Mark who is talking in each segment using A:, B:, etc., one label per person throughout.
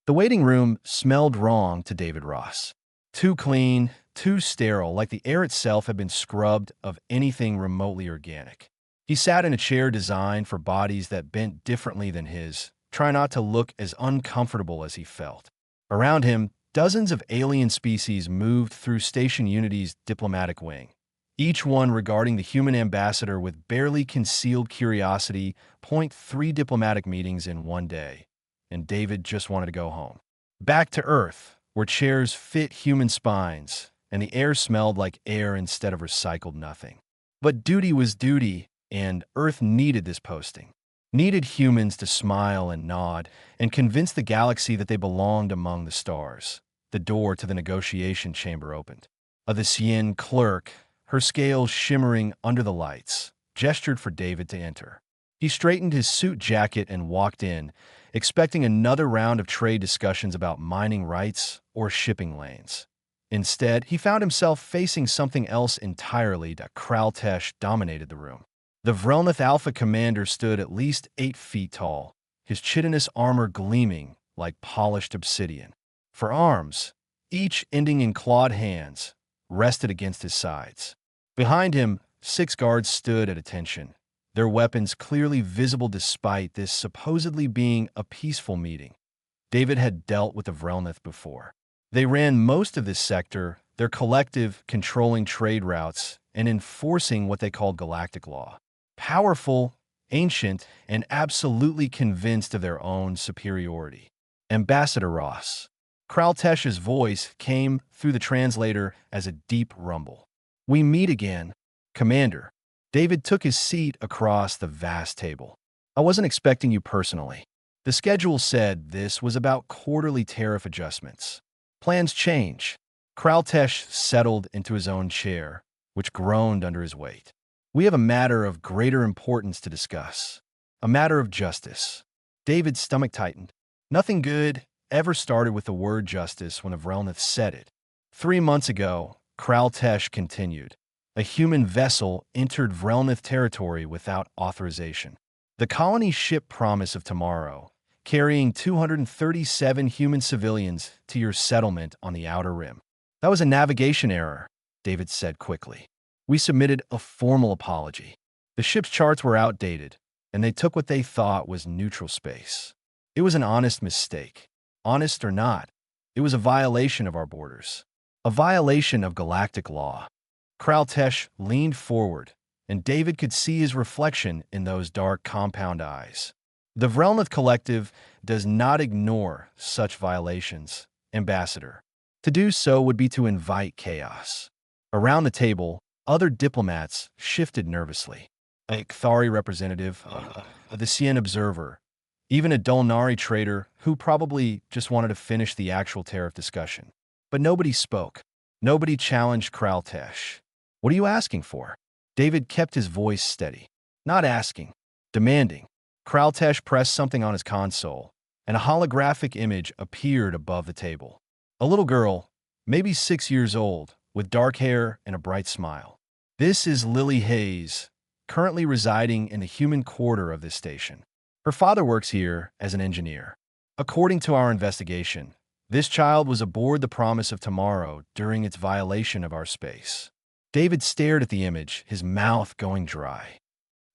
A: The waiting room smelled wrong to David Ross. Too clean, too sterile, like the air itself had been scrubbed of anything remotely organic. He sat in a chair designed for bodies that bent differently than his, trying not to look as uncomfortable as he felt. Around him, dozens of alien species moved through Station Unity's diplomatic wing, each one regarding the human ambassador with barely concealed curiosity. Three diplomatic meetings in one day, and David just wanted to go home. Back to Earth, where chairs fit human spines, and the air smelled like air instead of recycled nothing. But duty was duty, and Earth needed this posting. Needed humans to smile and nod and convince the galaxy that they belonged among the stars. The door to the negotiation chamber opened. A Thesian clerk, her scales shimmering under the lights, gestured for David to enter. He straightened his suit jacket and walked in, expecting another round of trade discussions about mining rights or shipping lanes. Instead, he found himself facing something else entirely. That Kraltesh dominated the room. The Vrelnath Alpha commander stood at least 8 feet tall, his chitinous armor gleaming like polished obsidian. For arms, each ending in clawed hands, rested against his sides. Behind him, 6 guards stood at attention, their weapons clearly visible despite this supposedly being a peaceful meeting. David had dealt with the Vrelnath before. They ran most of this sector, their collective controlling trade routes and enforcing what they called galactic law. Powerful, ancient, and absolutely convinced of their own superiority. Ambassador Ross. Kraltesh's voice came through the translator as a deep rumble. We meet again, Commander. David took his seat across the vast table. I wasn't expecting you personally. The schedule said this was about quarterly tariff adjustments. Plans change. Kraltesh settled into his own chair, which groaned under his weight. We have a matter of greater importance to discuss. A matter of justice. David's stomach tightened. Nothing good ever started with the word justice when the Vrelnath said it. 3 months ago, Kraltesh continued. A human vessel entered Vrelnath territory without authorization. The colony ship Promise of Tomorrow, carrying 237 human civilians to your settlement on the Outer Rim. That was a navigation error, David said quickly. We submitted a formal apology. The ship's charts were outdated, and they took what they thought was neutral space. It was an honest mistake. Honest or not, it was a violation of our borders. A violation of galactic law. Kraltesh leaned forward, and David could see his reflection in those dark compound eyes. The Vrelnath Collective does not ignore such violations, Ambassador. To do so would be to invite chaos. Around the table, other diplomats shifted nervously. A Kthari representative, a Thesian observer, even a Dolnari trader who probably just wanted to finish the actual tariff discussion. But nobody spoke. Nobody challenged Kraltesh. What are you asking for? David kept his voice steady. Not asking, demanding. Kraltesh pressed something on his console, and a holographic image appeared above the table. A little girl, maybe 6 years old, with dark hair and a bright smile. This is Lily Hayes, currently residing in the human quarter of this station. Her father works here as an engineer. According to our investigation, this child was aboard the Promise of Tomorrow during its violation of our space. David stared at the image, his mouth going dry.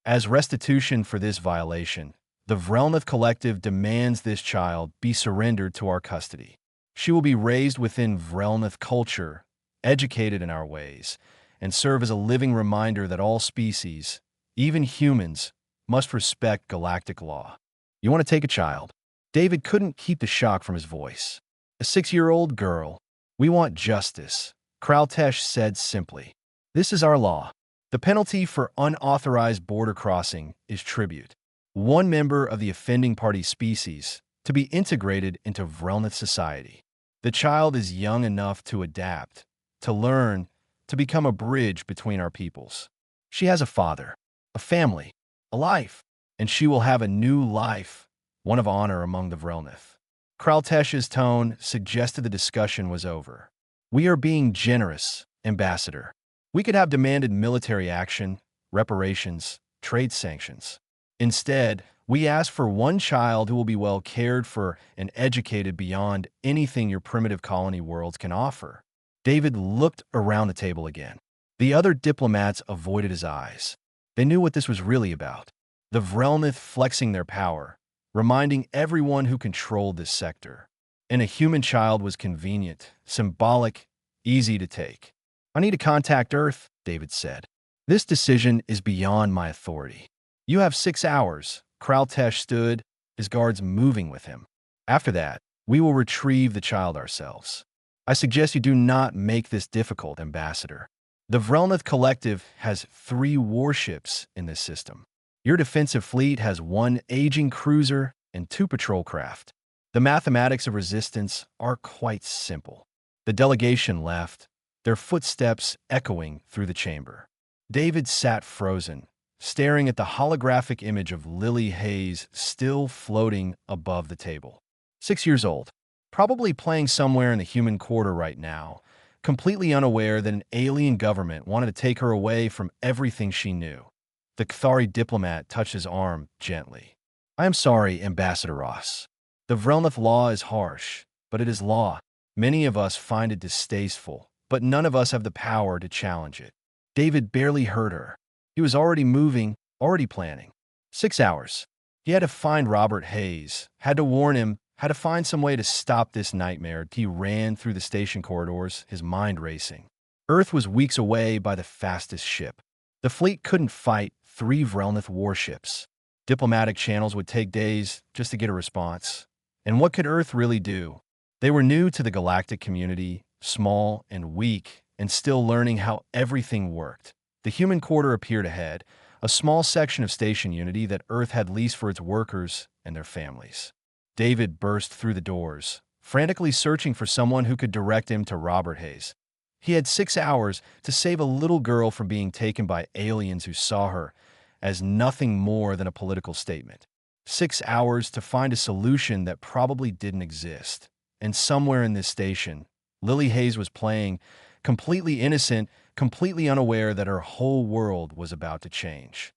A: As restitution for this violation, the Vrelnath Collective demands this child be surrendered to our custody. She will be raised within Vrelnath culture, educated in our ways, and serve as a living reminder that all species, even humans, must respect galactic law. You want to take a child? David couldn't keep the shock from his voice. A 6-year-old girl. We want justice, Kraltesh said simply. This is our law. The penalty for unauthorized border crossing is tribute. One member of the offending party species to be integrated into Vrelnath society. The child is young enough to adapt, to learn, to become a bridge between our peoples. She has a father, a family, a life, and she will have a new life, one of honor among the Vrelnath. Kraltesh's tone suggested the discussion was over. We are being generous, Ambassador. We could have demanded military action, reparations, trade sanctions. Instead, We ask for one child who will be well cared for and educated beyond anything your primitive colony worlds can offer. David looked around the table again. The other diplomats avoided his eyes. They knew what this was really about. The Vrelnith flexing their power, reminding everyone who controlled this sector. And a human child was convenient, symbolic, easy to take. I need to contact Earth, David said. This decision is beyond my authority. You have 6 hours. Kraltesh stood, his guards moving with him. After that, we will retrieve the child ourselves. I suggest you do not make this difficult, Ambassador. The Vrelnith Collective has 3 warships in this system. Your defensive fleet has 1 aging cruiser and 2 patrol craft. The mathematics of resistance are quite simple. The delegation left, their footsteps echoing through the chamber. David sat frozen, staring at the holographic image of Lily Hayes still floating above the table. 6 years old, probably playing somewhere in the human quarter right now, completely unaware that an alien government wanted to take her away from everything she knew. The Cathari diplomat touched his arm gently. I am sorry, Ambassador Ross. The Vrelnith law is harsh, but it is law. Many of us find it distasteful, but none of us have the power to challenge it. David barely heard her. He was already moving, already planning. 6 hours. He had to find Robert Hayes, had to warn him, had to find some way to stop this nightmare. He ran through the station corridors, his mind racing. Earth was weeks away by the fastest ship. The fleet couldn't fight 3 Vrelnith warships. Diplomatic channels would take days just to get a response. And what could Earth really do? They were new to the galactic community, small and weak, and still learning how everything worked. The human quarter appeared ahead, a small section of station unity that Earth had leased for its workers and their families. David burst through the doors, frantically searching for someone who could direct him to Robert Hayes. He had 6 hours to save a little girl from being taken by aliens who saw her as nothing more than a political statement. 6 hours to find a solution that probably didn't exist. And somewhere in this station, Lily Hayes was playing, completely innocent, completely unaware that her whole world was about to change.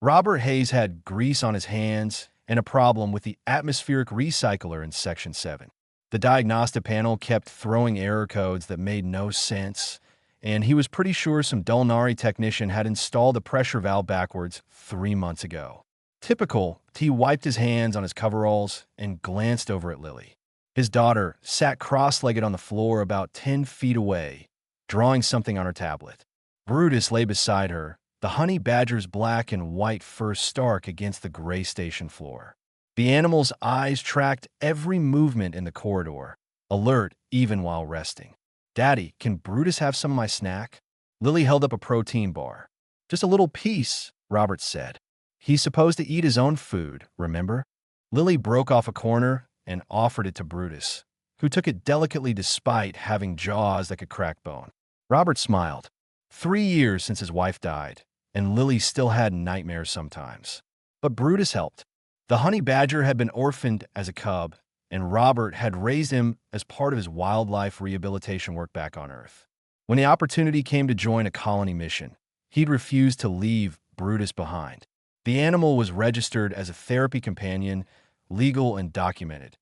A: Robert Hayes had grease on his hands and a problem with the atmospheric recycler in Section 7. The diagnostic panel kept throwing error codes that made no sense, and he was pretty sure some Dulnari technician had installed the pressure valve backwards 3 months ago. Typical, T wiped his hands on his coveralls and glanced over at Lily. His daughter sat cross-legged on the floor about 10 feet away, drawing something on her tablet. Brutus lay beside her, the honey badger's black and white fur stark against the gray station floor. The animal's eyes tracked every movement in the corridor, alert even while resting. Daddy, can Brutus have some of my snack? Lily held up a protein bar. Just a little piece, Robert said. He's supposed to eat his own food, remember? Lily broke off a corner and offered it to Brutus, who took it delicately despite having jaws that could crack bone. Robert smiled. 3 years since his wife died, and Lily still had nightmares sometimes. But Brutus helped. The honey badger had been orphaned as a cub, and Robert had raised him as part of his wildlife rehabilitation work back on Earth. When the opportunity came to join a colony mission, he'd refused to leave Brutus behind. The animal was registered as a therapy companion, legal and documented.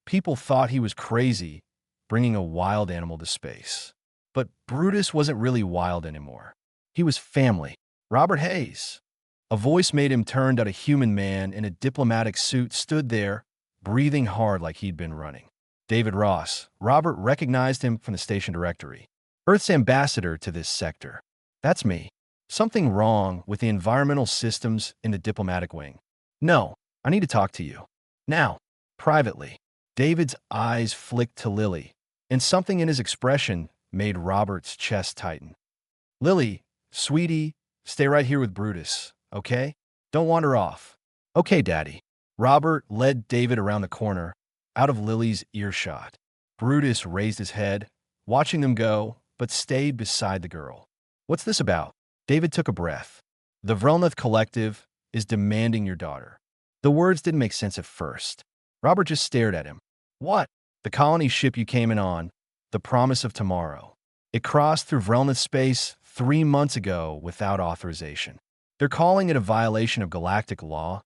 A: People thought he was crazy, bringing a wild animal to space. But Brutus wasn't really wild anymore. He was family. Robert Hayes. A voice made him turn that a human man in a diplomatic suit stood there, breathing hard like he'd been running. David Ross. Robert recognized him from the station directory. Earth's ambassador to this sector. That's me. Something wrong with the environmental systems in the diplomatic wing. No, I need to talk to you. Now, privately. David's eyes flicked to Lily, and something in his expression made Robert's chest tighten. Lily, sweetie, stay right here with Brutus, okay? Don't wander off. Okay, Daddy. Robert led David around the corner, out of Lily's earshot. Brutus raised his head, watching them go, but stayed beside the girl. What's this about? David took a breath. The Vrelnith Collective is demanding your daughter. The words didn't make sense at first. Robert just stared at him. What? The colony ship you came in on, the promise of tomorrow. It crossed through Vrelnith space 3 months ago without authorization. They're calling it a violation of galactic law,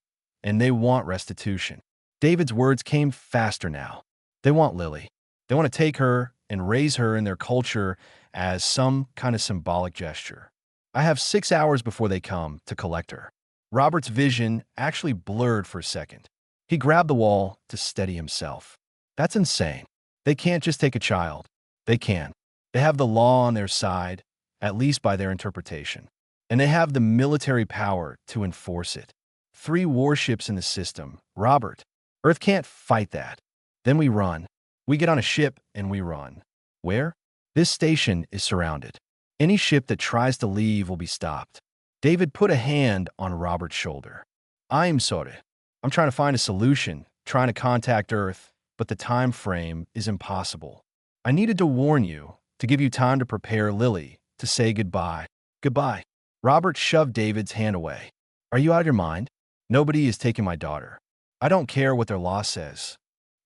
A: and they want restitution. David's words came faster now. They want Lily. They want to take her and raise her in their culture as some kind of symbolic gesture. I have 6 hours before they come to collect her. Robert's vision actually blurred for a second. He grabbed the wall to steady himself. That's insane. They can't just take a child. They can. They have the law on their side, at least by their interpretation. And they have the military power to enforce it. 3 warships in the system. Robert, Earth can't fight that. Then we run. We get on a ship and we run. Where? This station is surrounded. Any ship that tries to leave will be stopped. David put a hand on Robert's shoulder. I'm sorry. I'm trying to find a solution, trying to contact Earth, but the time frame is impossible. I needed to warn you, to give you time to prepare Lily, to say goodbye. Goodbye. Robert shoved David's hand away. Are you out of your mind? Nobody is taking my daughter. I don't care what their law says.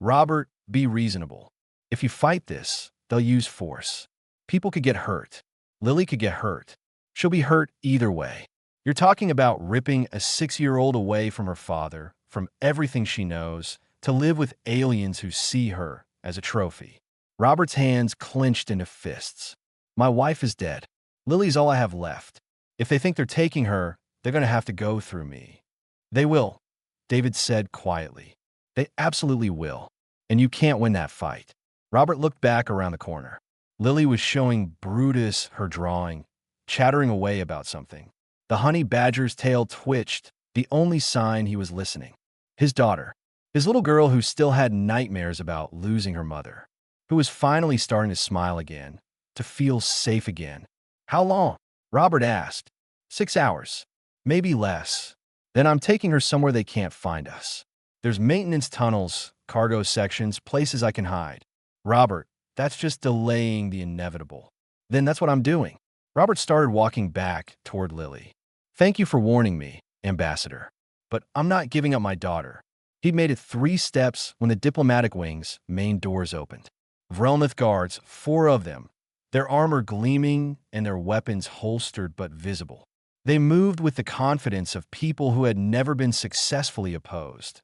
A: Robert, be reasonable. If you fight this, they'll use force. People could get hurt. Lily could get hurt. She'll be hurt either way. You're talking about ripping a 6-year-old away from her father, from everything she knows, to live with aliens who see her as a trophy. Robert's hands clenched into fists. My wife is dead. Lily's all I have left. If they think they're taking her, they're going to have to go through me. They will, David said quietly. They absolutely will. And you can't win that fight. Robert looked back around the corner. Lily was showing Brutus her drawing, chattering away about something. The honey badger's tail twitched, the only sign he was listening. His daughter, his little girl who still had nightmares about losing her mother, who was finally starting to smile again, to feel safe again. How long? Robert asked. 6 hours. Maybe less. Then I'm taking her somewhere they can't find us. There's maintenance tunnels, cargo sections, places I can hide. Robert, that's just delaying the inevitable. Then that's what I'm doing. Robert started walking back toward Lily. Thank you for warning me, Ambassador. But I'm not giving up my daughter. He'd made it 3 steps when the diplomatic wing's main doors opened. Vrelnath guards, 4 of them, their armor gleaming and their weapons holstered but visible. They moved with the confidence of people who had never been successfully opposed.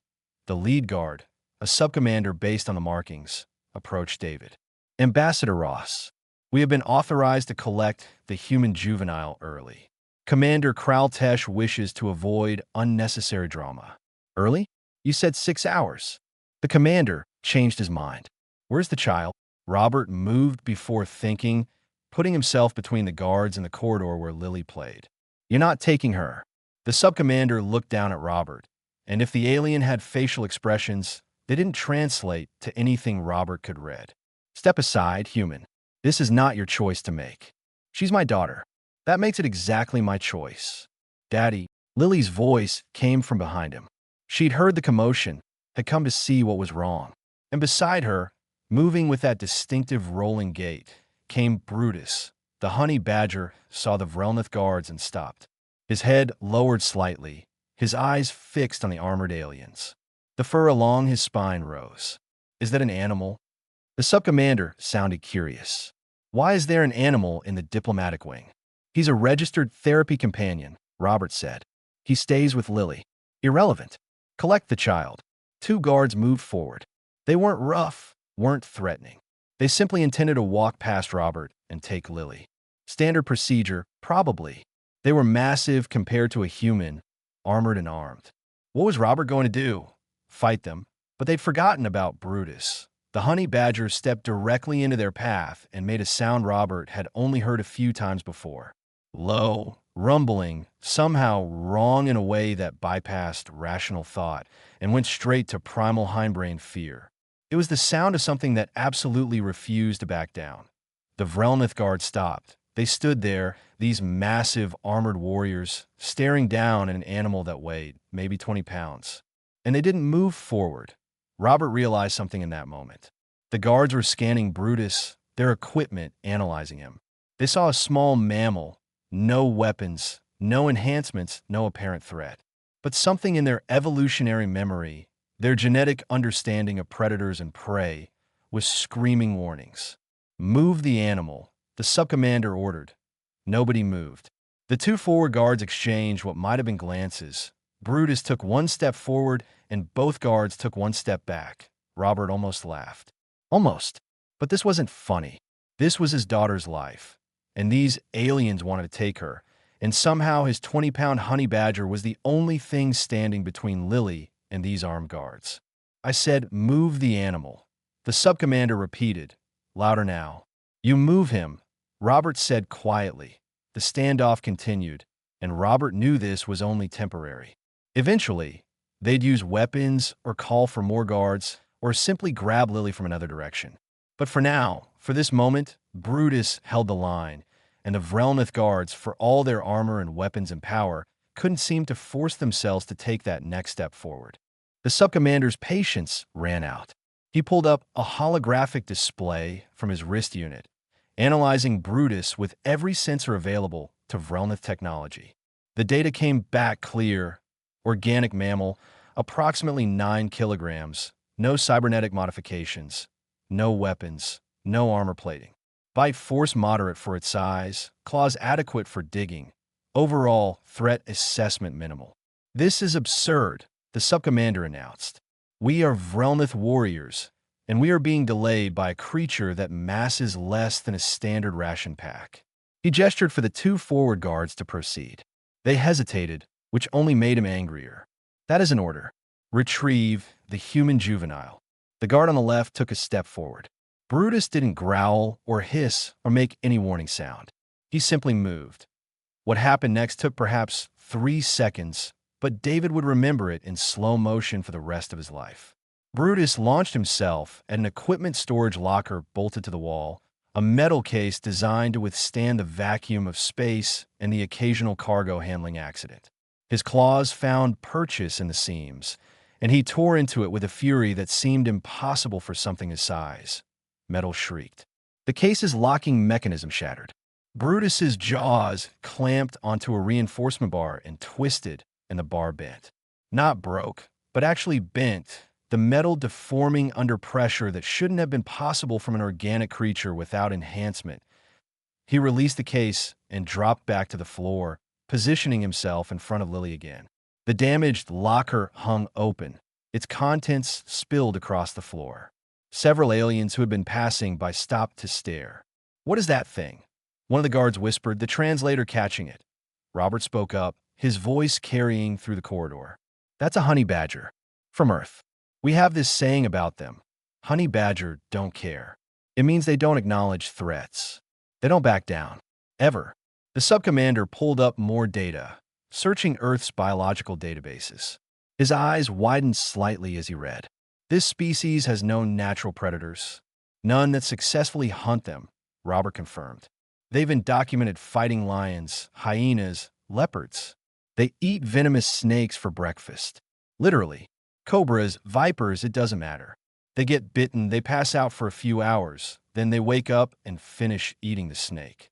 A: The lead guard, a subcommander based on the markings, approached David. Ambassador Ross, we have been authorized to collect the human juvenile early. Commander Kraltesh wishes to avoid unnecessary drama. Early? You said 6 hours. The commander changed his mind. Where's the child? Robert moved before thinking, putting himself between the guards and the corridor where Lily played. You're not taking her. The subcommander looked down at Robert, and if the alien had facial expressions, they didn't translate to anything Robert could read. Step aside, human. This is not your choice to make. She's my daughter. That makes it exactly my choice. Daddy, Lily's voice came from behind him. She'd heard the commotion, had come to see what was wrong. And beside her, moving with that distinctive rolling gait, came Brutus. The honey badger saw the Vrelnath guards and stopped. His head lowered slightly, his eyes fixed on the armored aliens. The fur along his spine rose. Is that an animal? The subcommander sounded curious. Why is there an animal in the diplomatic wing? He's a registered therapy companion, Robert said. He stays with Lily. Irrelevant. Collect the child. 2 guards moved forward. They weren't rough, weren't threatening. They simply intended to walk past Robert and take Lily. Standard procedure, probably. They were massive compared to a human, armored and armed. What was Robert going to do? Fight them? But they'd forgotten about Brutus. The honey badger stepped directly into their path and made a sound Robert had only heard a few times before. Low, rumbling, somehow wrong in a way that bypassed rational thought and went straight to primal hindbrain fear. It was the sound of something that absolutely refused to back down. The Vrelnath guard stopped. They stood there, these massive armored warriors, staring down at an animal that weighed maybe 20 pounds. And they didn't move forward. Robert realized something in that moment. The guards were scanning Brutus, their equipment analyzing him. They saw a small mammal, no weapons, no enhancements, no apparent threat. But something in their evolutionary memory, their genetic understanding of predators and prey, was screaming warnings. Move the animal, the subcommander ordered. Nobody moved. The 2 forward guards exchanged what might have been glances. Brutus took one step forward, and both guards took one step back. Robert almost laughed. Almost. But this wasn't funny. This was his daughter's life. And these aliens wanted to take her. And somehow his 20-pound honey badger was the only thing standing between Lily and these armed guards. I said, "Move the animal." The sub-commander repeated, louder now. "You move him," Robert said quietly. The standoff continued, and Robert knew this was only temporary. Eventually, they'd use weapons or call for more guards or simply grab Lily from another direction. But for now, for this moment, Brutus held the line, and the Vrelnith guards, for all their armor and weapons and power, couldn't seem to force themselves to take that next step forward. The sub-commander's patience ran out. He pulled up a holographic display from his wrist unit, analyzing Brutus with every sensor available to Vrelnith technology. The data came back clear. Organic mammal, approximately 9 kilograms, no cybernetic modifications, no weapons, no armor plating. Bite force moderate for its size, claws adequate for digging. Overall, threat assessment minimal. "This is absurd," the sub-commander announced. "We are Vrelnith warriors, and we are being delayed by a creature that masses less than a standard ration pack." He gestured for the 2 forward guards to proceed. They hesitated, which only made him angrier. "That is an order. Retrieve the human juvenile." The guard on the left took a step forward. Brutus didn't growl or hiss or make any warning sound. He simply moved. What happened next took perhaps 3 seconds, but David would remember it in slow motion for the rest of his life. Brutus launched himself at an equipment storage locker bolted to the wall, a metal case designed to withstand the vacuum of space and the occasional cargo handling accident. His claws found purchase in the seams, and he tore into it with a fury that seemed impossible for something his size. Metal shrieked. The case's locking mechanism shattered. Brutus's jaws clamped onto a reinforcement bar and twisted, and the bar bent. Not broke, but actually bent, the metal deforming under pressure that shouldn't have been possible from an organic creature without enhancement. He released the case and dropped back to the floor, positioning himself in front of Lily again. The damaged locker hung open. Its contents spilled across the floor. Several aliens who had been passing by stopped to stare. "What is that thing?" one of the guards whispered, the translator catching it. Robert spoke up, his voice carrying through the corridor. "That's a honey badger. From Earth. We have this saying about them. Honey badger don't care. It means they don't acknowledge threats. They don't back down. Ever." The sub-commander pulled up more data, searching Earth's biological databases. His eyes widened slightly as he read. "This species has no natural predators. None that successfully hunt them," Robert confirmed. "They've undocumented fighting lions, hyenas, leopards. They eat venomous snakes for breakfast. Literally. Cobras, vipers, it doesn't matter. They get bitten, they pass out for a few hours, then they wake up and finish eating the snake.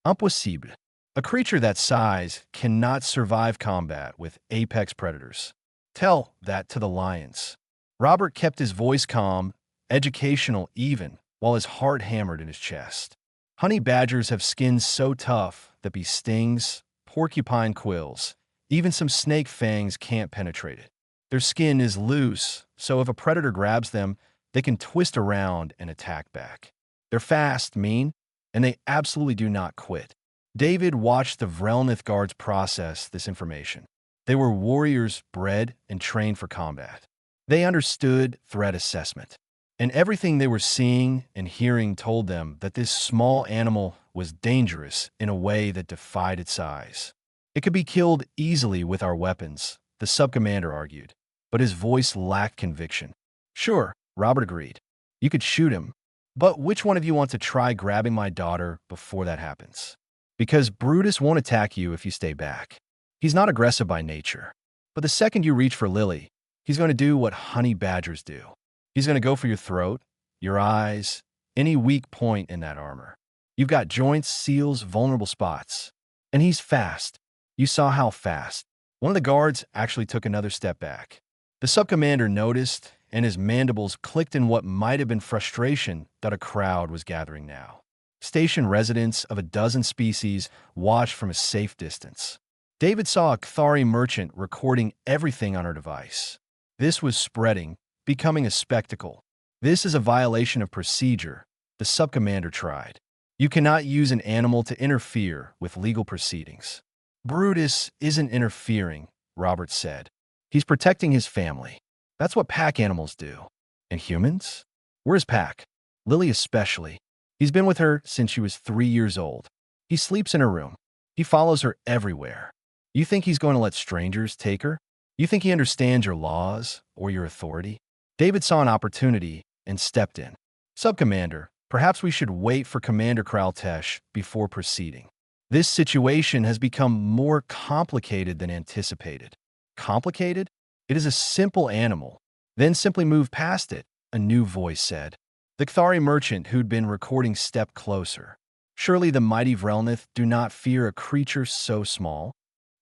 A: Impossible. A creature that size cannot survive combat with apex predators. Tell that to the lions." Robert kept his voice calm, educational even, while his heart hammered in his chest. Honey badgers have skins so tough that bee stings, porcupine quills, even some snake fangs can't penetrate it. Their skin is loose, so if a predator grabs them, they can twist around and attack back. They're fast, mean, and they absolutely do not quit. David watched the Vrelnith guards process this information. They were warriors bred and trained for combat. They understood threat assessment. And everything they were seeing and hearing told them that this small animal was dangerous in a way that defied its size. "It could be killed easily with our weapons," the sub-commander argued, but his voice lacked conviction. "Sure," Robert agreed. "You could shoot him. But which one of you wants to try grabbing my daughter before that happens? Because Brutus won't attack you if you stay back. He's not aggressive by nature. But the second you reach for Lily, he's going to do what honey badgers do. He's going to go for your throat, your eyes, any weak point in that armor. You've got joints, seals, vulnerable spots. And he's fast. You saw how fast." One of the guards actually took another step back. The sub-commander noticed, and his mandibles clicked in what might have been frustration that a crowd was gathering now. Station residents of a dozen species watched from a safe distance. David saw a Kthari merchant recording everything on her device. This was spreading, becoming a spectacle. This is a violation of procedure, the subcommander tried. You cannot use an animal to interfere with legal proceedings. Brutus isn't interfering, Robert said. He's protecting his family. That's what pack animals do. And humans? Where's Pack? Lily especially. He's been with her since she was 3 years old. He sleeps in her room. He follows her everywhere. You think he's going to let strangers take her? You think he understands your laws or your authority? David saw an opportunity and stepped in. Subcommander, perhaps we should wait for Commander Kraltesh before proceeding. This situation has become more complicated than anticipated. Complicated? It is a simple animal. Then simply move past it, a new voice said. The Kthari merchant who'd been recording stepped closer. Surely the mighty Vrelnith do not fear a creature so small.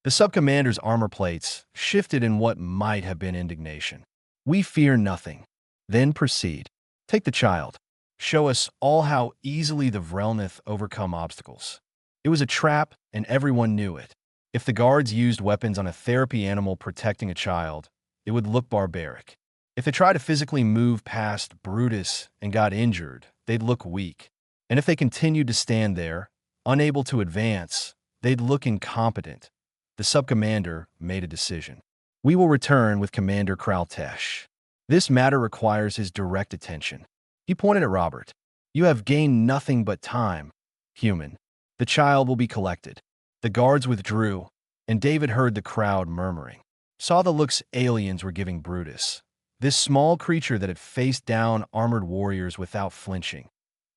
A: The subcommander's armor plates shifted in what might have been indignation. We fear nothing. Then proceed. Take the child. Show us all how easily the Vrelnith overcome obstacles. It was a trap, and everyone knew it. If the guards used weapons on a therapy animal protecting a child, it would look barbaric. If they tried to physically move past Brutus and got injured, they'd look weak. And if they continued to stand there, unable to advance, they'd look incompetent. The subcommander made a decision. We will return with Commander Kraltesh. This matter requires his direct attention. He pointed at Robert. You have gained nothing but time, human. The child will be collected. The guards withdrew, and David heard the crowd murmuring. Saw the looks aliens were giving Brutus. This small creature that had faced down armored warriors without flinching.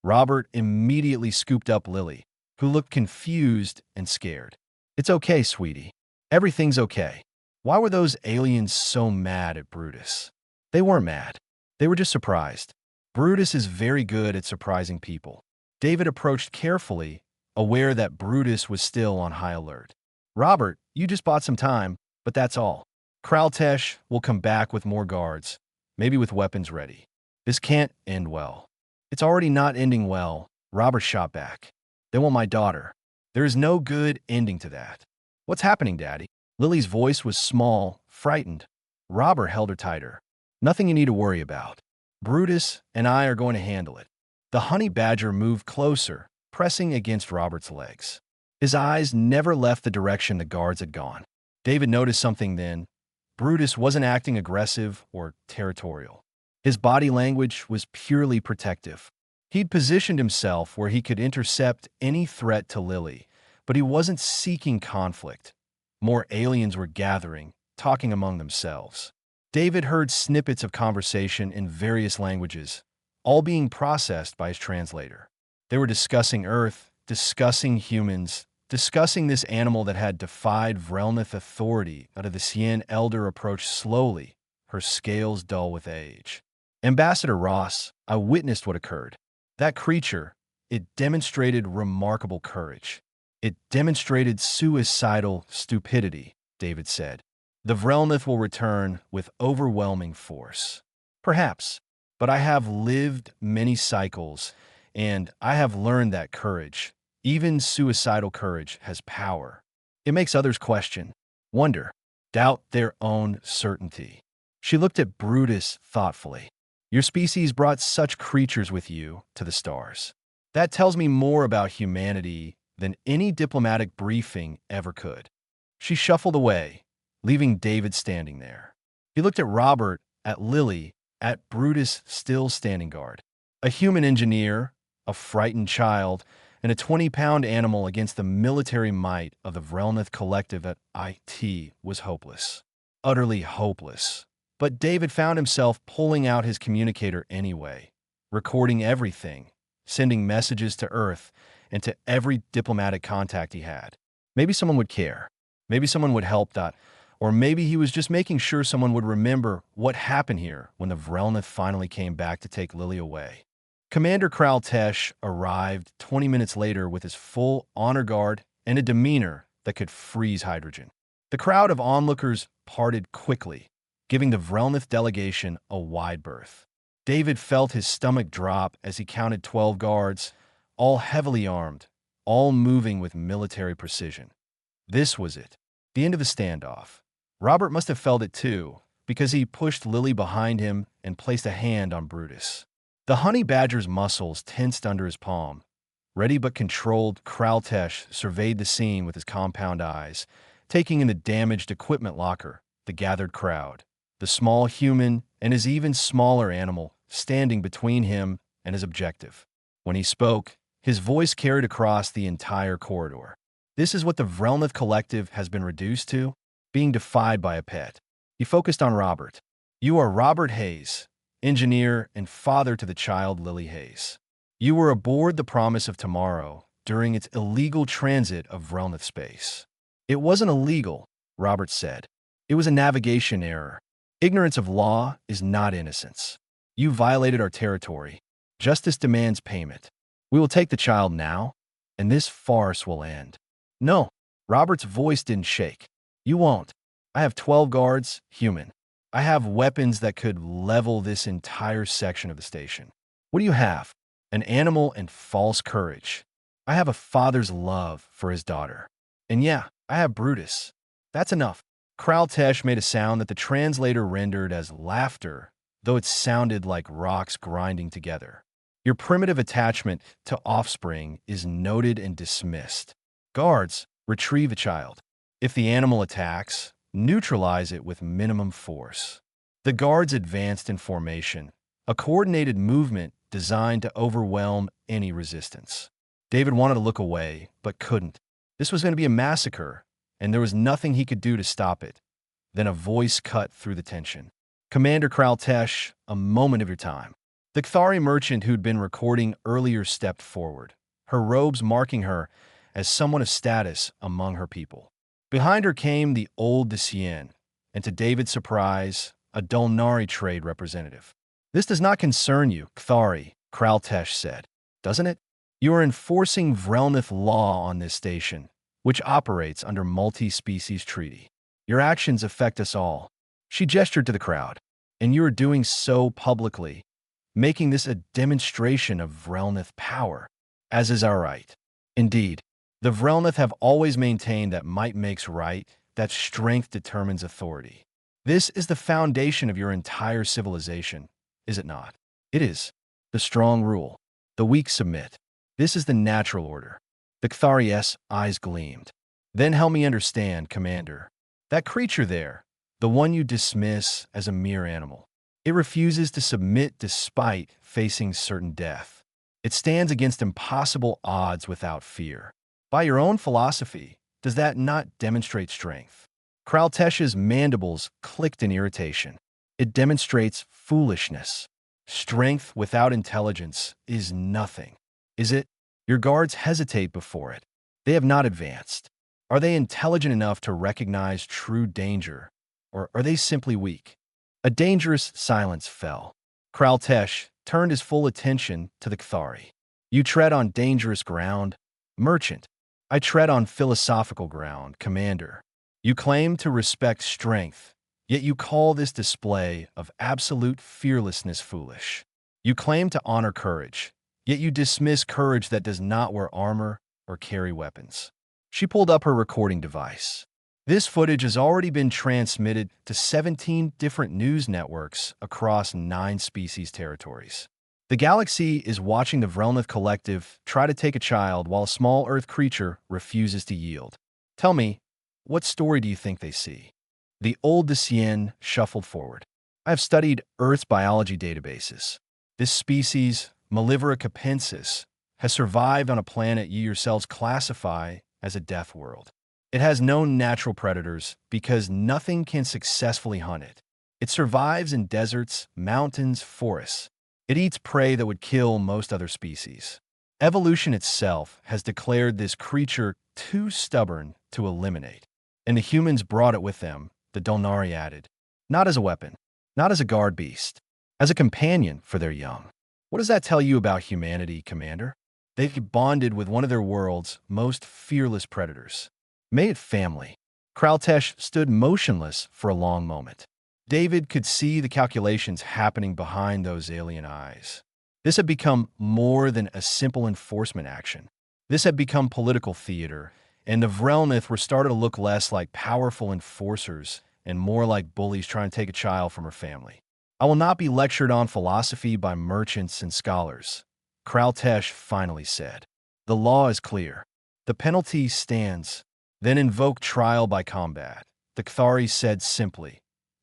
A: Robert immediately scooped up Lily, who looked confused and scared. It's okay, sweetie. Everything's okay. Why were those aliens so mad at Brutus? They weren't mad. They were just surprised. Brutus is very good at surprising people. David approached carefully, aware that Brutus was still on high alert. Robert, you just bought some time, but that's all. Kraltesh will come back with more guards, maybe with weapons ready. This can't end well. It's already not ending well, Robert shot back. They want my daughter. There is no good ending to that. What's happening, Daddy? Lily's voice was small, frightened. Robert held her tighter. Nothing you need to worry about. Brutus and I are going to handle it. The honey badger moved closer, pressing against Robert's legs. His eyes never left the direction the guards had gone. David noticed something then. Brutus wasn't acting aggressive or territorial. His body language was purely protective. He'd positioned himself where he could intercept any threat to Lily, but he wasn't seeking conflict. More aliens were gathering, talking among themselves. David heard snippets of conversation in various languages, all being processed by his translator. They were discussing Earth, discussing humans, discussing this animal that had defied Vrelnith authority. Out of the Sien elder approached slowly, her scales dull with age. Ambassador Ross, I witnessed what occurred. That creature, it demonstrated remarkable courage. It demonstrated suicidal stupidity, David said. The Vrelnith will return with overwhelming force. Perhaps, but I have lived many cycles, and I have learned that courage, even suicidal courage, has power. It makes others question, wonder, doubt their own certainty. She looked at Brutus thoughtfully. Your species brought such creatures with you to the stars. That tells me more about humanity than any diplomatic briefing ever could. She shuffled away, leaving David standing there. He looked at Robert, at Lily, at Brutus still standing guard. A human engineer, a frightened child, and a 20-pound animal against the military might of the Vrelnith collective at IT was hopeless. Utterly hopeless. But David found himself pulling out his communicator anyway, recording everything, sending messages to Earth and to every diplomatic contact he had. Maybe someone would care. Maybe someone would help that. Or maybe he was just making sure someone would remember what happened here when the Vrelnith finally came back to take Lily away. Commander Kraltesh arrived 20 minutes later with his full honor guard and a demeanor that could freeze hydrogen. The crowd of onlookers parted quickly, giving the Vrelnith delegation a wide berth. David felt his stomach drop as he counted 12 guards, all heavily armed, all moving with military precision. This was it. The end of the standoff. Robert must have felt it too, because he pushed Lily behind him and placed a hand on Brutus. The honey badger's muscles tensed under his palm. Ready but controlled, Kraltesh surveyed the scene with his compound eyes, taking in the damaged equipment locker, the gathered crowd, the small human and his even smaller animal standing between him and his objective. When he spoke, his voice carried across the entire corridor. This is what the Vrelnath Collective has been reduced to, being defied by a pet. He focused on Robert. You are Robert Hayes, engineer and father to the child Lily Hayes. You were aboard the Promise of Tomorrow during its illegal transit of Vrelnath space. It wasn't illegal, Robert said. It was a navigation error. Ignorance of law is not innocence. You violated our territory. Justice demands payment. We will take the child now, and this farce will end. No, Robert's voice didn't shake. You won't. I have 12 guards, human. I have weapons that could level this entire section of the station. What do you have? An animal and false courage. I have a father's love for his daughter. And yeah, I have Brutus. That's enough. Kraltesh made a sound that the translator rendered as laughter, though it sounded like rocks grinding together. Your primitive attachment to offspring is noted and dismissed. Guards, retrieve the child. If the animal attacks, neutralize it with minimum force. The guards advanced in formation, a coordinated movement designed to overwhelm any resistance. David wanted to look away, but couldn't. This was going to be a massacre, and there was nothing he could do to stop it. Then a voice cut through the tension. Commander Kraltesh, a moment of your time. The Kthari merchant who'd been recording earlier stepped forward, her robes marking her as someone of status among her people. Behind her came the old Desian, and to David's surprise, a Dolnari trade representative. This does not concern you, Kthari, Kraltesh said, doesn't it? You are enforcing Vrelnath law on this station, which operates under multi-species treaty. Your actions affect us all. She gestured to the crowd, and you are doing so publicly, making this a demonstration of Vrelnath power, as is our right. Indeed, the Vrelnath have always maintained that might makes right, that strength determines authority. This is the foundation of your entire civilization, is it not? It is. The strong rule. The weak submit. This is the natural order. The Kthari's eyes gleamed. Then help me understand, Commander. That creature there, the one you dismiss as a mere animal, it refuses to submit despite facing certain death. It stands against impossible odds without fear. By your own philosophy, does that not demonstrate strength? Kraltesh's mandibles clicked in irritation. It demonstrates foolishness. Strength without intelligence is nothing. Is it? Your guards hesitate before it. They have not advanced. Are they intelligent enough to recognize true danger, or are they simply weak? A dangerous silence fell. Kraltesh turned his full attention to the Kthari. You tread on dangerous ground, merchant. I tread on philosophical ground, Commander. You claim to respect strength, yet you call this display of absolute fearlessness foolish. You claim to honor courage, yet you dismiss courage that does not wear armor or carry weapons. She pulled up her recording device. This footage has already been transmitted to 17 different news networks across 9 species territories. The galaxy is watching the Vrelnath Collective try to take a child while a small Earth creature refuses to yield. Tell me, what story do you think they see? The old Desian shuffled forward. I have studied Earth's biology databases. This species, Malivera capensis, has survived on a planet you yourselves classify as a death world. It has no natural predators because nothing can successfully hunt it. It survives in deserts, mountains, forests. It eats prey that would kill most other species. Evolution itself has declared this creature too stubborn to eliminate. And the humans brought it with them, the Dolnari added. Not as a weapon, not as a guard beast, as a companion for their young. What does that tell you about humanity, Commander? They've bonded with one of their world's most fearless predators. May it family. Kraltesh stood motionless for a long moment. David could see the calculations happening behind those alien eyes. This had become more than a simple enforcement action. This had become political theater, and the Vrelnith were starting to look less like powerful enforcers and more like bullies trying to take a child from her family. I will not be lectured on philosophy by merchants and scholars, Kraltesh finally said. The law is clear. The penalty stands. Then invoke trial by combat, the Kthari said simply.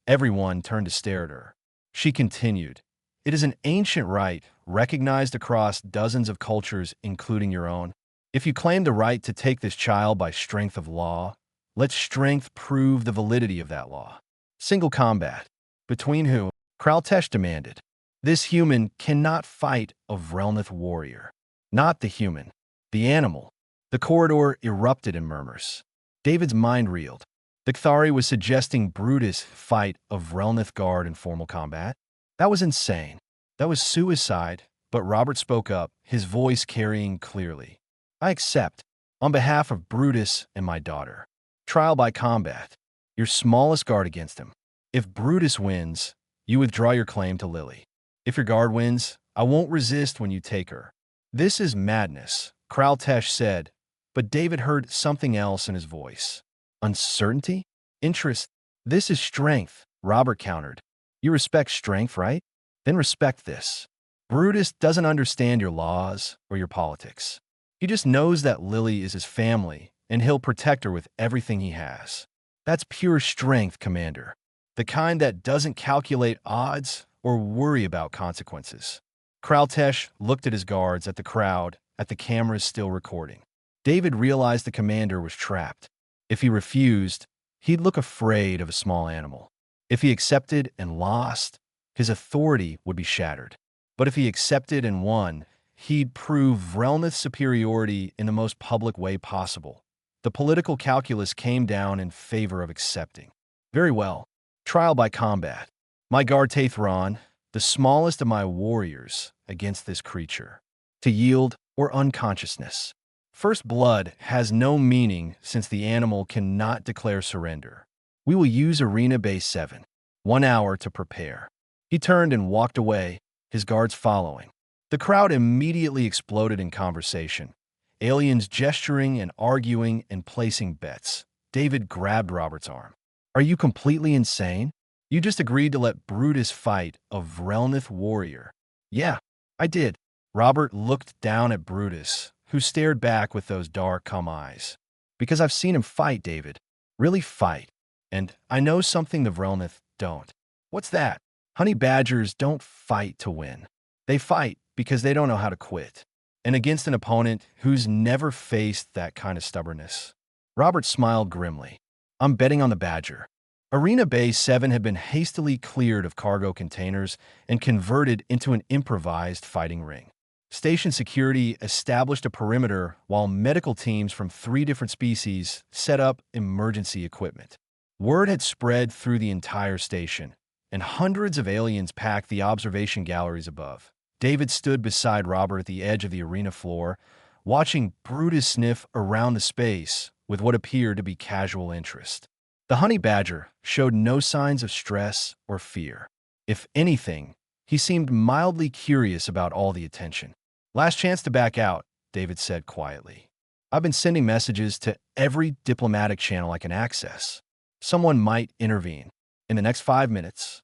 A: Everyone turned to stare at her. She continued, it is an ancient right, recognized across dozens of cultures, including your own. If you claim the right to take this child by strength of law, let strength prove the validity of that law. Single combat. Between whom? Kraltesh demanded. This human cannot fight a Vrelnith warrior. Not the human. The animal. The corridor erupted in murmurs. David's mind reeled. The Kthari was suggesting Brutus fight a Vrelnith guard in formal combat. That was insane. That was suicide, but Robert spoke up, his voice carrying clearly. I accept, on behalf of Brutus and my daughter. Trial by combat. Your smallest guard against him. If Brutus wins, you withdraw your claim to Lily. If your guard wins, I won't resist when you take her. This is madness, Kraltesh said, but David heard something else in his voice. Uncertainty? Interest? This is strength, Robert countered. You respect strength, right? Then respect this. Brutus doesn't understand your laws or your politics. He just knows that Lily is his family, and he'll protect her with everything he has. That's pure strength, Commander. The kind that doesn't calculate odds or worry about consequences. Kraltesh looked at his guards, at the crowd, at the cameras still recording. David realized the commander was trapped. If he refused, he'd look afraid of a small animal. If he accepted and lost, his authority would be shattered. But if he accepted and won, he'd prove Vrelnith's superiority in the most public way possible. The political calculus came down in favor of accepting. Very well. Trial by combat. My guard Taithron, the smallest of my warriors, against this creature. To yield or unconsciousness. First blood has no meaning since the animal cannot declare surrender. We will use Arena Base 7. 1 hour to prepare. He turned and walked away, his guards following. The crowd immediately exploded in conversation. Aliens gesturing and arguing and placing bets. David grabbed Robert's arm. Are you completely insane? You just agreed to let Brutus fight a Vrelnith warrior. Yeah, I did. Robert looked down at Brutus, who stared back with those dark, calm eyes. Because I've seen him fight, David. Really fight. And I know something the Vrelnith don't. What's that? Honey badgers don't fight to win. They fight because they don't know how to quit. And against an opponent who's never faced that kind of stubbornness. Robert smiled grimly. I'm betting on the badger. Arena Bay 7 had been hastily cleared of cargo containers and converted into an improvised fighting ring. Station security established a perimeter while medical teams from 3 different species set up emergency equipment. Word had spread through the entire station, and hundreds of aliens packed the observation galleries above. David stood beside Robert at the edge of the arena floor, watching Brutus sniff around the space with what appeared to be casual interest. The honey badger showed no signs of stress or fear. If anything, he seemed mildly curious about all the attention. Last chance to back out, David said quietly. I've been sending messages to every diplomatic channel I can access. Someone might intervene. In the next 5 minutes.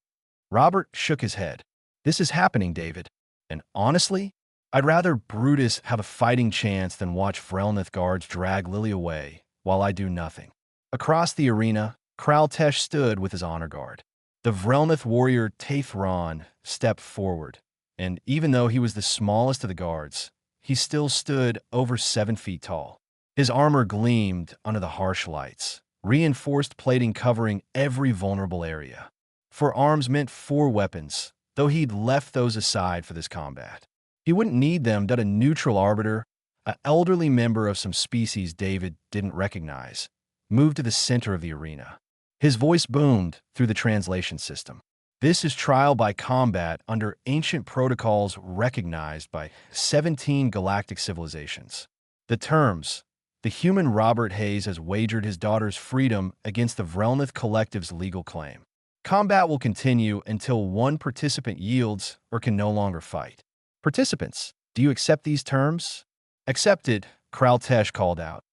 A: Robert shook his head. This is happening, David. And honestly, I'd rather Brutus have a fighting chance than watch Vrelnith guards drag Lily away while I do nothing. Across the arena, Kraltesh stood with his honor guard. The Vrelnith warrior Taithron stepped forward, and even though he was the smallest of the guards, he still stood over 7 feet tall. His armor gleamed under the harsh lights, reinforced plating covering every vulnerable area. 4 arms meant 4 weapons, though he'd left those aside for this combat. He wouldn't need them, but a neutral arbiter, an elderly member of some species David didn't recognize, moved to the center of the arena. His voice boomed through the translation system. This is trial by combat under ancient protocols recognized by 17 galactic civilizations. The terms: the human Robert Hayes has wagered his daughter's freedom against the Vrelnith Collective's legal claim. Combat will continue until one participant yields or can no longer fight. Participants, do you accept these terms? Accepted, Kraltesh called out.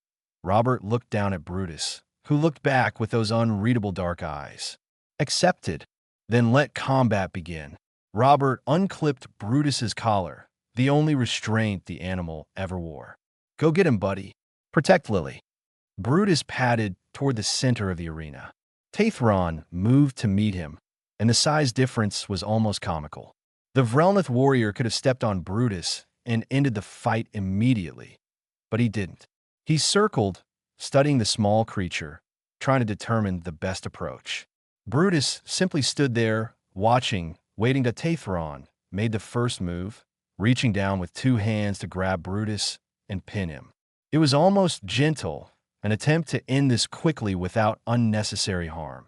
A: Robert looked down at Brutus, who looked back with those unreadable dark eyes. Accepted. Then let combat begin. Robert unclipped Brutus's collar, the only restraint the animal ever wore. Go get him, buddy. Protect Lily. Brutus padded toward the center of the arena. Tathron moved to meet him, and the size difference was almost comical. The Vrelnath warrior could have stepped on Brutus and ended the fight immediately, but he didn't. He circled, studying the small creature, trying to determine the best approach. Brutus simply stood there, watching, waiting till Tathron made the first move, reaching down with two hands to grab Brutus and pin him. It was almost gentle, an attempt to end this quickly without unnecessary harm.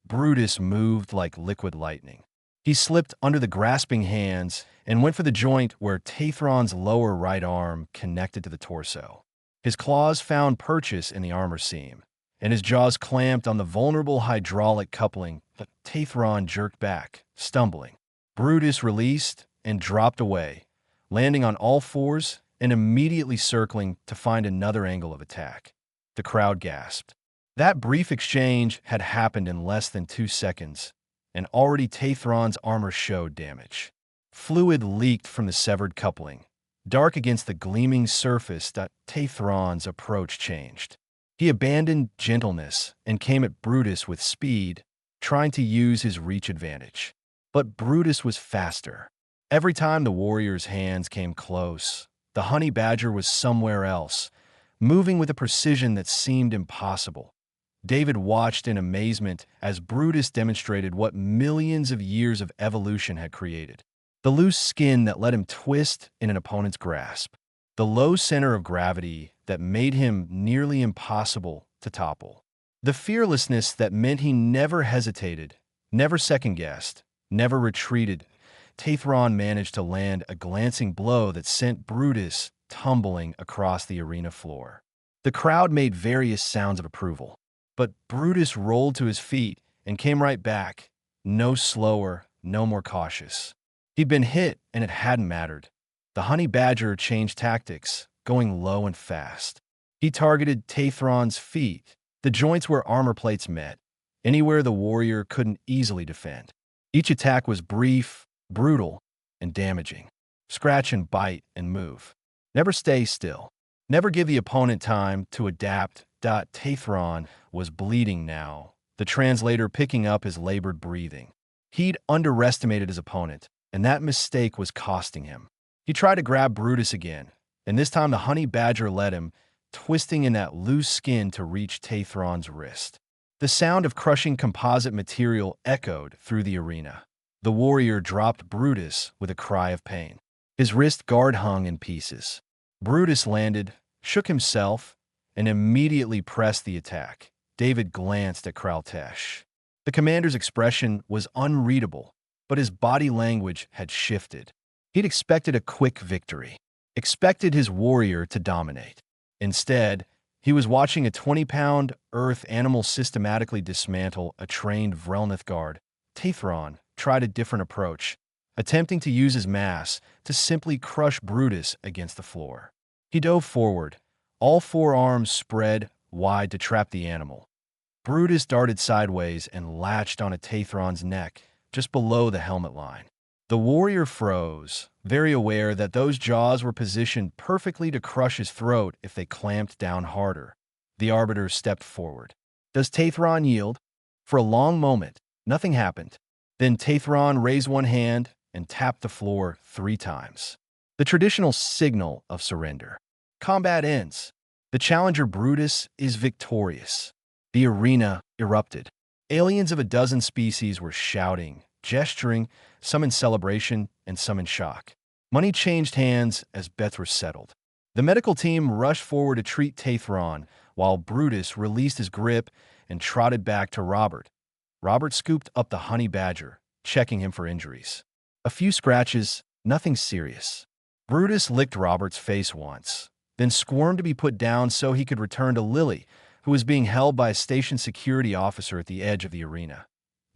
A: Brutus moved like liquid lightning. He slipped under the grasping hands and went for the joint where Tathron's lower right arm connected to the torso. His claws found purchase in the armor seam, and his jaws clamped on the vulnerable hydraulic coupling. But Tathron jerked back, stumbling. Brutus released and dropped away, landing on all fours and immediately circling to find another angle of attack. The crowd gasped. That brief exchange had happened in less than 2 seconds, and already Tathron's armor showed damage. Fluid leaked from the severed coupling. Dark against the gleaming surface, that Tathron's approach changed. He abandoned gentleness and came at Brutus with speed, trying to use his reach advantage. But Brutus was faster. Every time the warrior's hands came close, the honey badger was somewhere else, moving with a precision that seemed impossible. David watched in amazement as Brutus demonstrated what millions of years of evolution had created. The loose skin that let him twist in an opponent's grasp. The low center of gravity that made him nearly impossible to topple. The fearlessness that meant he never hesitated, never second-guessed, never retreated. Tathron managed to land a glancing blow that sent Brutus tumbling across the arena floor. The crowd made various sounds of approval, but Brutus rolled to his feet and came right back, no slower, no more cautious. He'd been hit, and it hadn't mattered. The honey badger changed tactics, going low and fast. He targeted Tathron's feet, the joints where armor plates met, anywhere the warrior couldn't easily defend. Each attack was brief, brutal, and damaging. Scratch and bite and move. Never stay still. Never give the opponent time to adapt. Tathron was bleeding now, the translator picking up his labored breathing. He'd underestimated his opponent, and that mistake was costing him. He tried to grab Brutus again, and this time the honey badger let him, twisting in that loose skin to reach Tathron's wrist. The sound of crushing composite material echoed through the arena. The warrior dropped Brutus with a cry of pain. His wrist guard hung in pieces. Brutus landed, shook himself, and immediately pressed the attack. David glanced at Kraltesh. The commander's expression was unreadable, but his body language had shifted. He'd expected a quick victory, expected his warrior to dominate. Instead, he was watching a 20-pound earth animal systematically dismantle a trained Vrelnath guard. Tathron tried a different approach, attempting to use his mass to simply crush Brutus against the floor. He dove forward, all four arms spread wide to trap the animal. Brutus darted sideways and latched onto Tathron's neck, just below the helmet line. The warrior froze, very aware that those jaws were positioned perfectly to crush his throat if they clamped down harder. The arbiter stepped forward. Does Tathron yield? For a long moment, nothing happened. Then Tathron raised one hand and tapped the floor 3 times. The traditional signal of surrender. Combat ends. The challenger Brutus is victorious. The arena erupted. Aliens of a dozen species were shouting, gesturing, some in celebration and some in shock. Money changed hands as bets were settled. The medical team rushed forward to treat Tathron, while Brutus released his grip and trotted back to Robert. Robert scooped up the honey badger, checking him for injuries. A few scratches, nothing serious. Brutus licked Robert's face once, then squirmed to be put down so he could return to Lily, who was being held by a station security officer at the edge of the arena.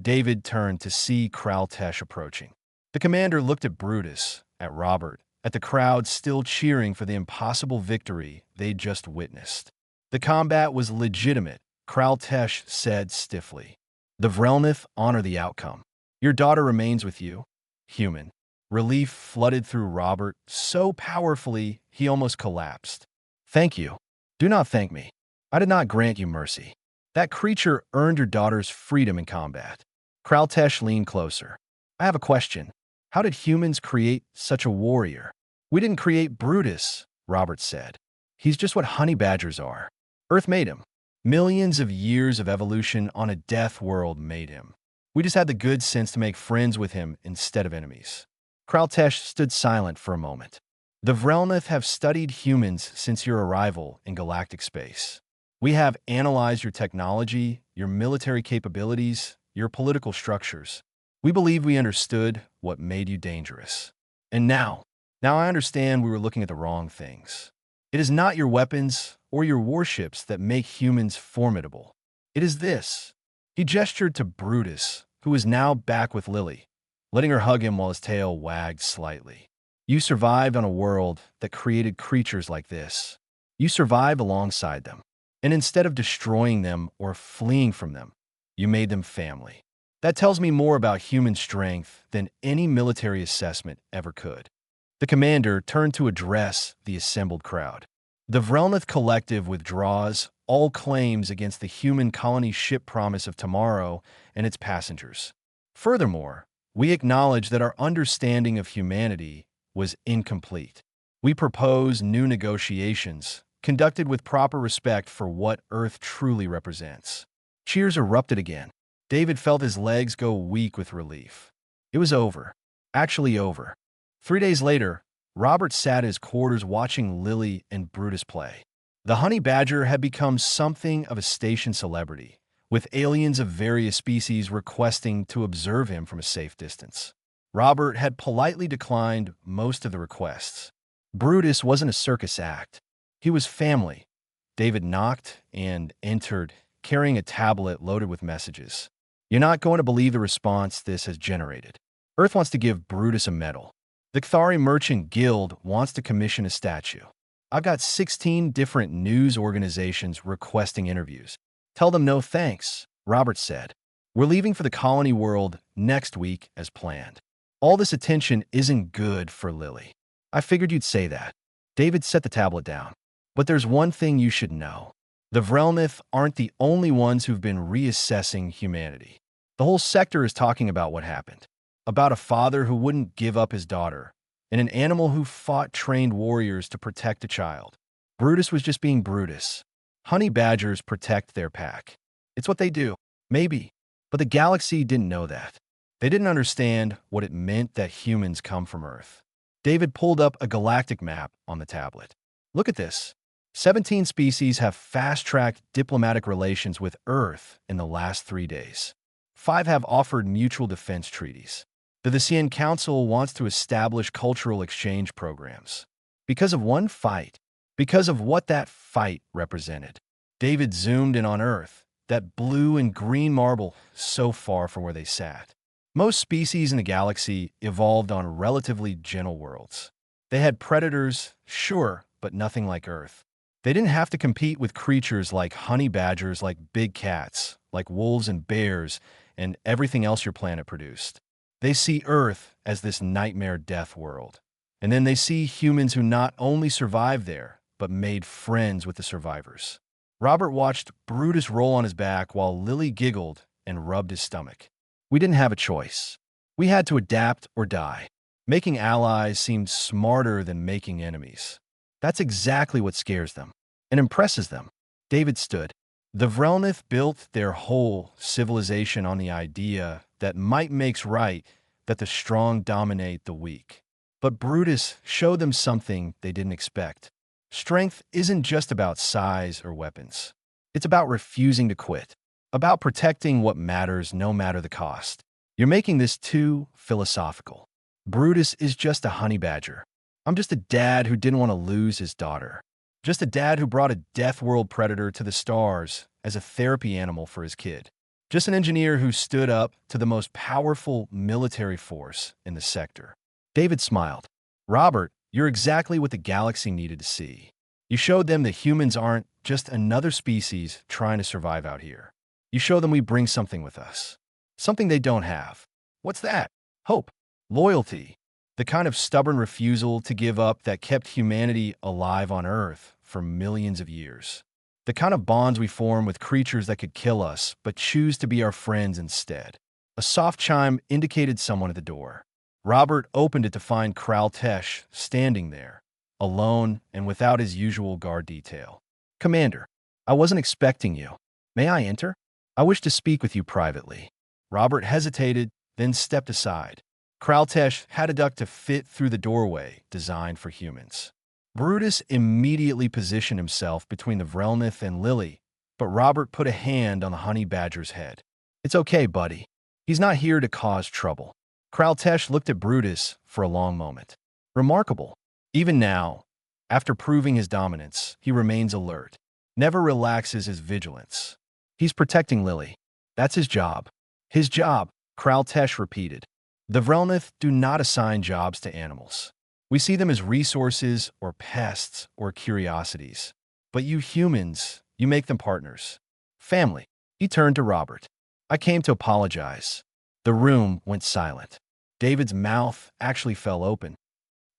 A: David turned to see Kraltesh approaching. The commander looked at Brutus, at Robert, at the crowd still cheering for the impossible victory they'd just witnessed. The combat was legitimate, Kraltesh said stiffly. The Vrelnith honor the outcome. Your daughter remains with you. Human. Relief flooded through Robert so powerfully he almost collapsed. Thank you. Do not thank me. I did not grant you mercy. That creature earned your daughter's freedom in combat. Kraltesh leaned closer. I have a question. How did humans create such a warrior? We didn't create Brutus, Robert said. He's just what honey badgers are. Earth made him. Millions of years of evolution on a death world made him. We just had the good sense to make friends with him instead of enemies. Kraltesh stood silent for a moment. The Vrelnith have studied humans since your arrival in galactic space. We have analyzed your technology, your military capabilities, your political structures. We believe we understood what made you dangerous. And now I understand we were looking at the wrong things. It is not your weapons or your warships that make humans formidable. It is this. He gestured to Brutus, who was now back with Lily, letting her hug him while his tail wagged slightly. You survived on a world that created creatures like this. You survived alongside them. And instead of destroying them or fleeing from them, you made them family. That tells me more about human strength than any military assessment ever could. The commander turned to address the assembled crowd. The Vrelnith Collective withdraws all claims against the human colony ship Promise of Tomorrow and its passengers. Furthermore, we acknowledge that our understanding of humanity was incomplete. We propose new negotiations, conducted with proper respect for what Earth truly represents. Cheers erupted again. David felt his legs go weak with relief. It was over. Actually over. 3 days later, Robert sat in his quarters watching Lily and Brutus play. The honey badger had become something of a station celebrity, with aliens of various species requesting to observe him from a safe distance. Robert had politely declined most of the requests. Brutus wasn't a circus act. He was family. David knocked and entered, carrying a tablet loaded with messages. You're not going to believe the response this has generated. Earth wants to give Brutus a medal. The Kthari Merchant Guild wants to commission a statue. I've got 16 different news organizations requesting interviews. Tell them no thanks, Robert said. We're leaving for the colony world next week as planned. All this attention isn't good for Lily. I figured you'd say that. David set the tablet down. But there's one thing you should know. The Vrelnith aren't the only ones who've been reassessing humanity. The whole sector is talking about what happened. About a father who wouldn't give up his daughter, and an animal who fought trained warriors to protect a child. Brutus was just being Brutus. Honey badgers protect their pack. It's what they do. Maybe. But the galaxy didn't know that. They didn't understand what it meant that humans come from Earth. David pulled up a galactic map on the tablet. Look at this. 17 species have fast-tracked diplomatic relations with Earth in the last 3 days. 5 have offered mutual defense treaties. The Visean Council wants to establish cultural exchange programs. Because of one fight. Because of what that fight represented. David zoomed in on Earth, that blue and green marble so far from where they sat. Most species in the galaxy evolved on relatively gentle worlds. They had predators, sure, but nothing like Earth. They didn't have to compete with creatures like honey badgers, like big cats, like wolves and bears, and everything else your planet produced. They see Earth as this nightmare death world. And then they see humans who not only survived there, but made friends with the survivors. Robert watched Brutus roll on his back while Lily giggled and rubbed his stomach. We didn't have a choice. We had to adapt or die. Making allies seemed smarter than making enemies. That's exactly what scares them and impresses them. David stood. The Vrelnith built their whole civilization on the idea that might makes right, that the strong dominate the weak. But Brutus showed them something they didn't expect. Strength isn't just about size or weapons. It's about refusing to quit, about protecting what matters no matter the cost. You're making this too philosophical. Brutus is just a honey badger. I'm just a dad who didn't want to lose his daughter. Just a dad who brought a death world predator to the stars as a therapy animal for his kid. Just an engineer who stood up to the most powerful military force in the sector. David smiled. Robert, you're exactly what the galaxy needed to see. You showed them that humans aren't just another species trying to survive out here. You show them we bring something with us. Something they don't have. What's that? Hope. Loyalty. The kind of stubborn refusal to give up that kept humanity alive on Earth for millions of years. The kind of bonds we form with creatures that could kill us, but choose to be our friends instead. A soft chime indicated someone at the door. Robert opened it to find Kraltesh standing there, alone and without his usual guard detail. Commander, I wasn't expecting you. May I enter? I wish to speak with you privately. Robert hesitated, then stepped aside. Kraltesh had a duct to fit through the doorway designed for humans. Brutus immediately positioned himself between the Vrelnith and Lily, but Robert put a hand on the honey badger's head. It's okay, buddy. He's not here to cause trouble. Kraltesh looked at Brutus for a long moment. Remarkable. Even now, after proving his dominance, he remains alert, never relaxes his vigilance. He's protecting Lily. That's his job. His job, Kraltesh repeated. The Vrelnith do not assign jobs to animals. We see them as resources or pests or curiosities. But you humans, you make them partners. Family. He turned to Robert. I came to apologize. The room went silent. David's mouth actually fell open.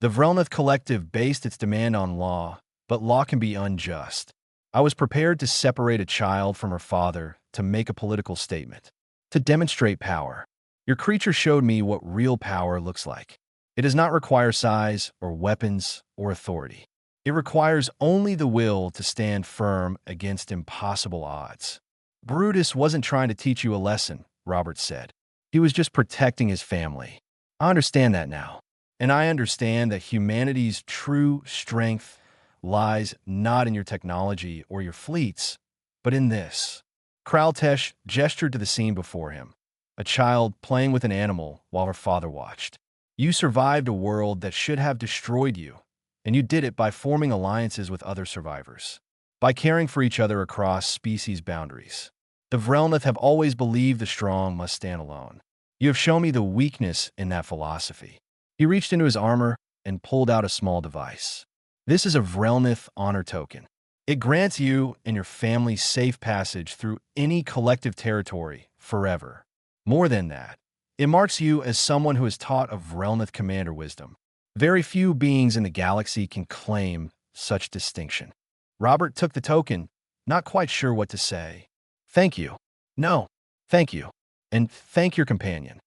A: The Vrelnith Collective based its demand on law, but law can be unjust. I was prepared to separate a child from her father to make a political statement, to demonstrate power. Your creature showed me what real power looks like. It does not require size or weapons or authority. It requires only the will to stand firm against impossible odds. Brutus wasn't trying to teach you a lesson, Robert said. He was just protecting his family. I understand that now. And I understand that humanity's true strength lies not in your technology or your fleets, but in this. Kraltesh gestured to the scene before him, a child playing with an animal while her father watched. You survived a world that should have destroyed you, and you did it by forming alliances with other survivors, by caring for each other across species boundaries. The Vrelnith have always believed the strong must stand alone. You have shown me the weakness in that philosophy. He reached into his armor and pulled out a small device. This is a Vrelnith honor token. It grants you and your family safe passage through any collective territory forever. More than that, it marks you as someone who is taught of Vrelnith commander wisdom. Very few beings in the galaxy can claim such distinction. Robert took the token, not quite sure what to say. Thank you. No, thank you. And thank your companion.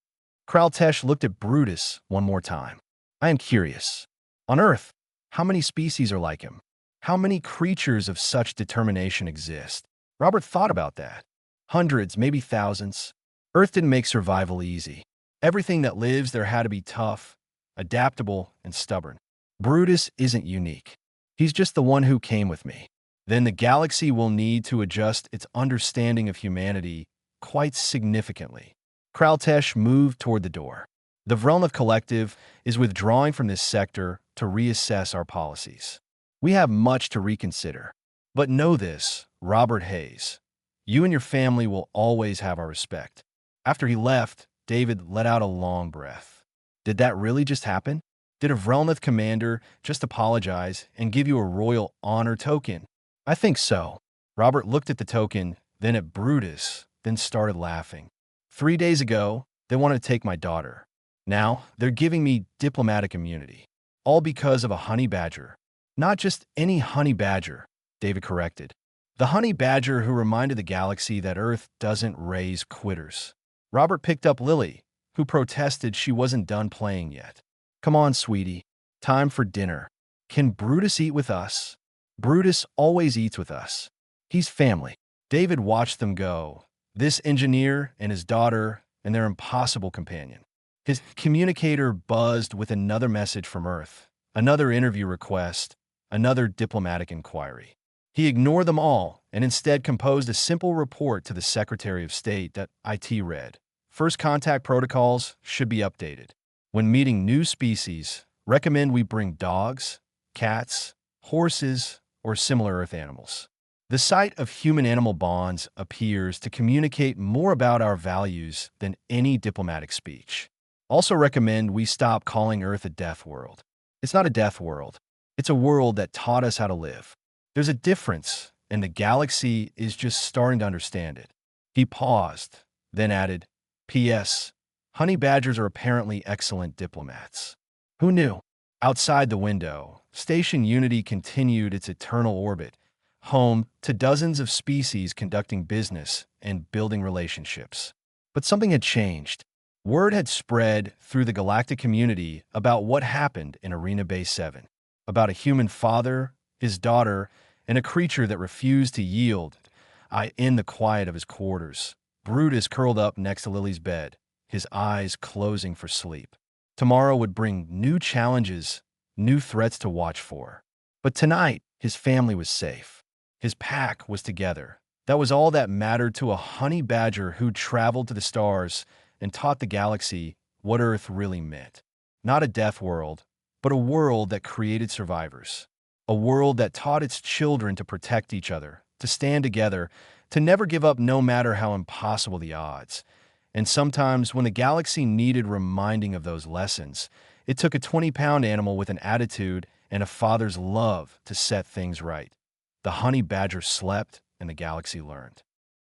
A: Kraltesh looked at Brutus one more time. I am curious. On Earth, how many species are like him? How many creatures of such determination exist? Robert thought about that. Hundreds, maybe thousands. Earth didn't make survival easy. Everything that lives there had to be tough, adaptable, and stubborn. Brutus isn't unique. He's just the one who came with me. Then the galaxy will need to adjust its understanding of humanity quite significantly. Kraltesh moved toward the door. The Vrelnith Collective is withdrawing from this sector to reassess our policies. We have much to reconsider. But know this, Robert Hayes. You and your family will always have our respect. After he left, David let out a long breath. Did that really just happen? Did a Vrelnith commander just apologize and give you a royal honor token? I think so. Robert looked at the token, then at Brutus, then started laughing. 3 days ago, they wanted to take my daughter. Now, they're giving me diplomatic immunity. All because of a honey badger. Not just any honey badger, David corrected. The honey badger who reminded the galaxy that Earth doesn't raise quitters. Robert picked up Lily, who protested she wasn't done playing yet. Come on, sweetie. Time for dinner. Can Brutus eat with us? Brutus always eats with us. He's family. David watched them go. This engineer and his daughter and their impossible companion. His communicator buzzed with another message from Earth, another interview request, another diplomatic inquiry. He ignored them all and instead composed a simple report to the Secretary of State that IT read. First contact protocols should be updated. When meeting new species, recommend we bring dogs, cats, horses, or similar Earth animals. The sight of human-animal bonds appears to communicate more about our values than any diplomatic speech. Also recommend we stop calling Earth a death world. It's not a death world. It's a world that taught us how to live. There's a difference, and the galaxy is just starting to understand it. He paused, then added, P.S. Honey badgers are apparently excellent diplomats. Who knew? Outside the window, Station Unity continued its eternal orbit, home to dozens of species conducting business and building relationships. But something had changed. Word had spread through the galactic community about what happened in Arena Bay 7, about a human father, his daughter, and a creature that refused to yield. In the quiet of his quarters, Brutus curled up next to Lily's bed, his eyes closing for sleep. Tomorrow would bring new challenges, new threats to watch for. But tonight, his family was safe. His pack was together. That was all that mattered to a honey badger who traveled to the stars and taught the galaxy what Earth really meant. Not a death world, but a world that created survivors. A world that taught its children to protect each other, to stand together, to never give up no matter how impossible the odds. And sometimes, when the galaxy needed reminding of those lessons, it took a 20-pound animal with an attitude and a father's love to set things right. The honey badger slept, and the galaxy learned.